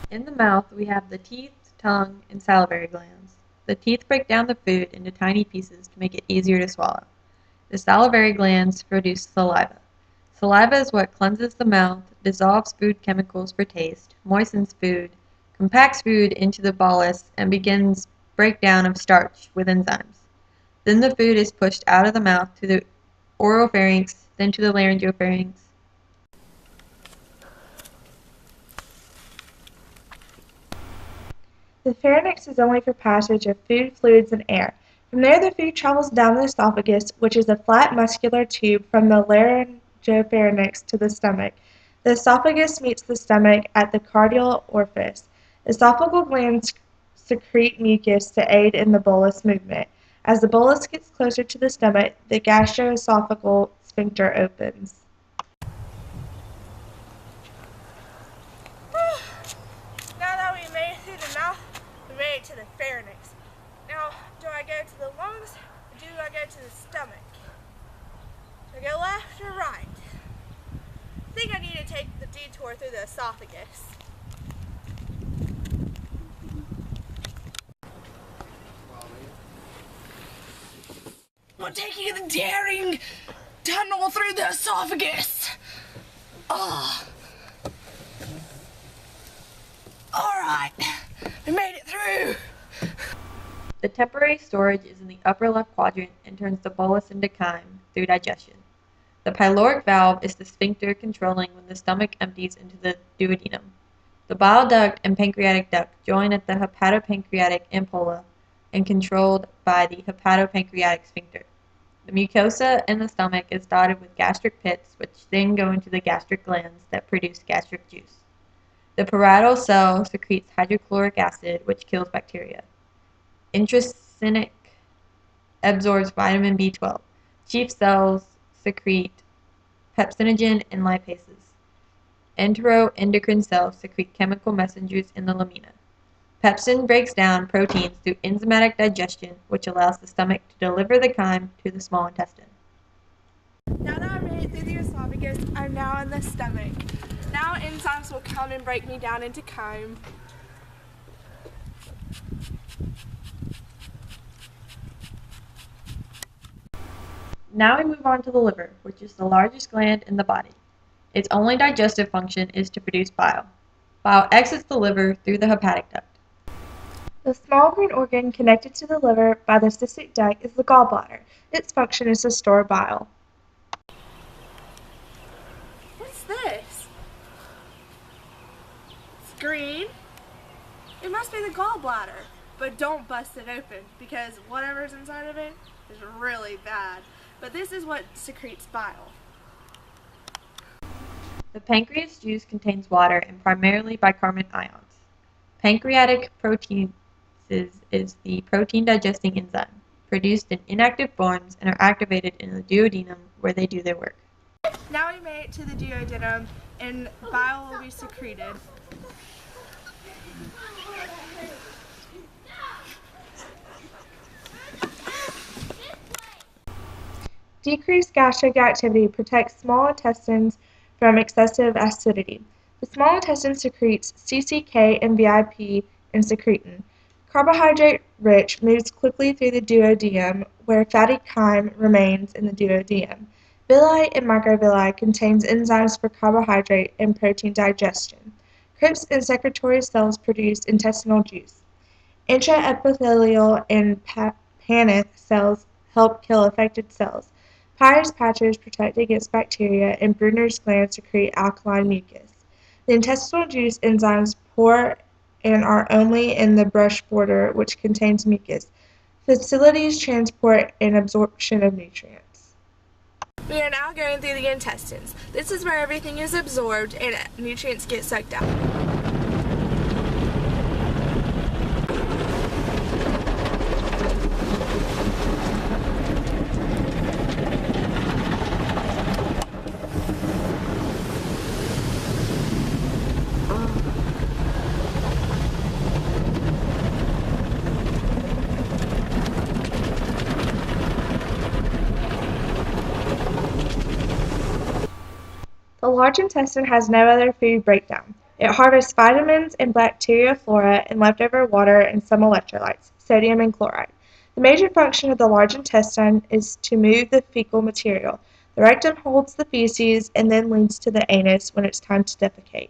In the mouth, we have the teeth, tongue, and salivary glands. The teeth break down the food into tiny pieces to make it easier to swallow. The salivary glands produce saliva. Saliva is what cleanses the mouth, dissolves food chemicals for taste, moistens food, compacts food into the bolus, and begins breakdown of starch with enzymes. Then the food is pushed out of the mouth to the oropharynx, then to the laryngopharynx. The pharynx is only for passage of food, fluids, and air. From there, the food travels down the esophagus, which is a flat muscular tube from the laryngopharynx to the stomach. The esophagus meets the stomach at the cardial orifice. Esophageal glands secrete mucus to aid in the bolus movement. As the bolus gets closer to the stomach, the gastroesophageal sphincter opens. Now that we made it through the mouth, we made it to the pharynx. Now, do I go to the lungs or do I go to the stomach? Do I go left or right? I think I need to take the detour through the esophagus. I'm taking the daring tunnel through the esophagus. Oh. Alright, we made it through. The temporary storage is in the upper left quadrant and turns the bolus into chyme through digestion. The pyloric valve is the sphincter controlling when the stomach empties into the duodenum. The bile duct and pancreatic duct join at the hepatopancreatic ampulla and controlled by the hepatopancreatic sphincter. The mucosa in the stomach is dotted with gastric pits, which then go into the gastric glands that produce gastric juice. The parietal cell secretes hydrochloric acid, which kills bacteria. Intracranic absorbs vitamin B12. Chief cells secrete pepsinogen and lipases. Enteroendocrine cells secrete chemical messengers in the lamina. Pepsin breaks down proteins through enzymatic digestion, which allows the stomach to deliver the chyme to the small intestine. Now that I made it through the esophagus, I'm now in the stomach. Now enzymes will come and break me down into chyme. Now we move on to the liver, which is the largest gland in the body. Its only digestive function is to produce bile. Bile exits the liver through the hepatic duct. The small green organ connected to the liver by the cystic duct is the gallbladder. Its function is to store bile. What's this? It's green. It must be the gallbladder. But don't bust it open because whatever's inside of it is really bad. But this is what secretes bile. The pancreas juice contains water and primarily bicarbonate ions. Pancreatic proteases is the protein digesting enzyme, produced in inactive forms and are activated in the duodenum where they do their work. Now we made it to the duodenum and bile will be secreted. Decreased gastric activity protects small intestines from excessive acidity. The small intestine secretes CCK and VIP and secretin. Carbohydrate-rich moves quickly through the duodenum, where fatty chyme remains in the duodenum. Villi and microvilli contains enzymes for carbohydrate and protein digestion. Crypts and secretory cells produce intestinal juice. Intraepithelial and Paneth cells help kill affected cells. Peyer's patches protect against bacteria, and Brunner's glands secrete alkaline mucus. The intestinal juice enzymes pour and are only in the brush border, which contains mucus. Facilities transport and absorption of nutrients. We are now going through the intestines. This is where everything is absorbed and nutrients get sucked out. The large intestine has no other food breakdown. It harvests vitamins and bacteria flora and leftover water and some electrolytes, sodium and chloride. The major function of the large intestine is to move the fecal material. The rectum holds the feces and then leads to the anus when it's time to defecate.